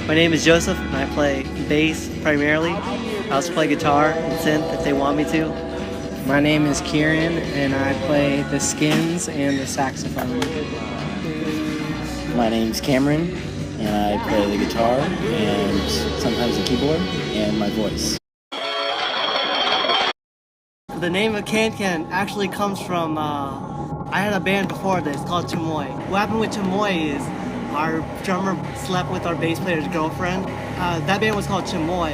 My name is Joseph, and I play bass primarily. I also play guitar and synth if they want me to. My name is Kieran, and I play the skins and the saxophone. My name's Cameron, and I play the guitar and sometimes the keyboard and my voice. The name of Can actually comes from, I had a band before this called Chamoy. What happened with Chamoy is our drummer slept with our bass player's girlfriend. That band was called Chamoy,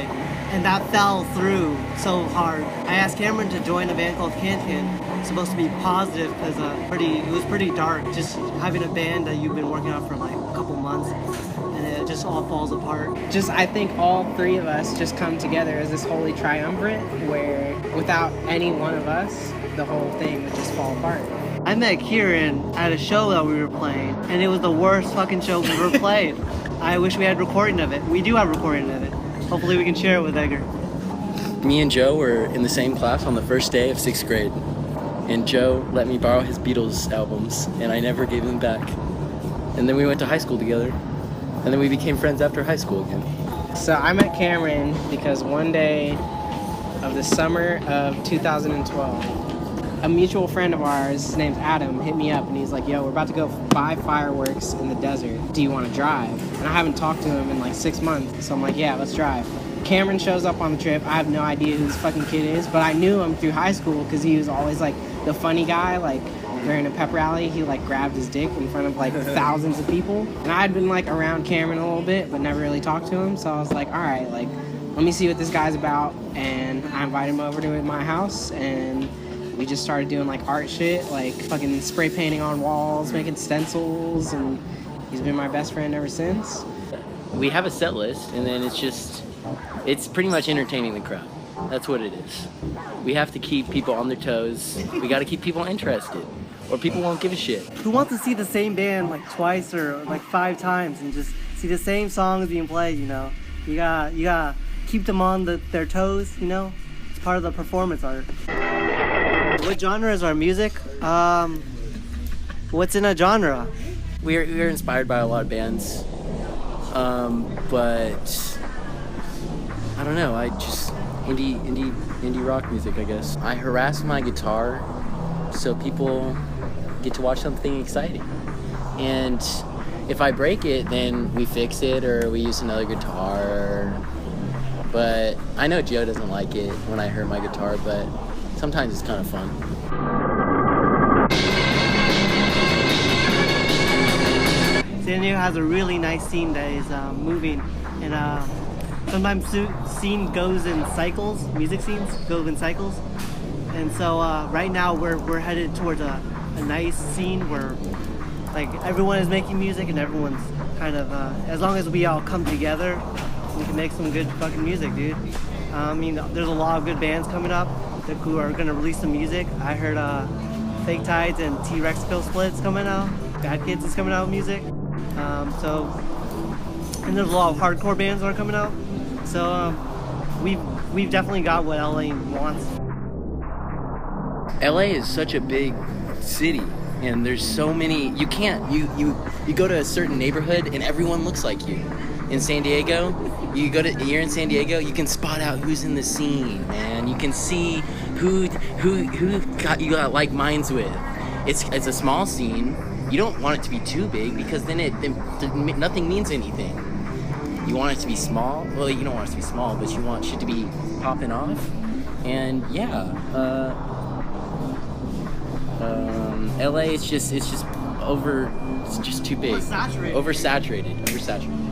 and that fell through so hard. I asked Cameron to join a band called Can. It's supposed to be positive because it was pretty dark, just having a band that you've been working on for like a couple months, and it just all falls apart. I think all three of us just come together as this holy triumvirate where without any one of us, the whole thing would just fall apart. I met Kieran at a show that we were playing, and it was the worst fucking show we've ever played. I wish we had recording of it. We do have recording of it. Hopefully we can share it with Edgar. Me and Joe were in the same class on the first day of 6th grade, and Joe let me borrow his Beatles albums, and I never gave them back. And then we went to high school together, and then we became friends after high school again. So I met Cameron because one day of the summer of 2012, a mutual friend of ours, his name's Adam, hit me up and he's like, yo, we're about to go buy fireworks in the desert. Do you want to drive? And I haven't talked to him in like 6 months, so I'm like, yeah, let's drive. Cameron shows up on the trip. I have no idea who this fucking kid is, but I knew him through high school because he was always like the funny guy. Like during a pep rally, he like grabbed his dick in front of like thousands of people. And I had been like around Cameron a little bit, but never really talked to him. So I was like, all right, like let me see what this guy's about. And I invited him over to my house, and we just started doing like art shit, like fucking spray painting on walls, making stencils, and he's been my best friend ever since. We have a set list, and then it's pretty much entertaining the crowd. That's what it is. We have to keep people on their toes. We got to keep people interested, or people won't give a shit. Who wants to see the same band like twice or like 5 times and just see the same songs being played, you know? You gotta keep them on their toes, you know? It's part of the performance art. What genre is our music? What's in a genre? We're inspired by a lot of bands, but I don't know. I just indie rock music, I guess. I harass my guitar so people get to watch something exciting, and if I break it, then we fix it or we use another guitar. But I know Joe doesn't like it when I hurt my guitar, but sometimes it's kind of fun. San Diego has a really nice scene that is moving, and sometimes scene goes in cycles. Music scenes go in cycles, and so right now we're headed towards a nice scene where like everyone is making music and everyone's kind of as long as we all come together, we can make some good fucking music, dude. I mean, there's a lot of good bands coming up who are gonna release some music. I heard Fake Tides and T-Rex Kill Split's coming out. Bad Kids is coming out with music. And there's a lot of hardcore bands that are coming out. So we've definitely got what LA wants. LA is such a big city, and there's so many. You go to a certain neighborhood and everyone looks like you. In San Diego, you're in San Diego, you can spot out who's in the scene, man. You can see who you got like minds with. It's a small scene. You don't want it to be too big because then nothing means anything. You want it to be small. Well, you don't want it to be small, but you want shit to be popping off. And yeah, LA it's just too big. Oversaturated. Oversaturated.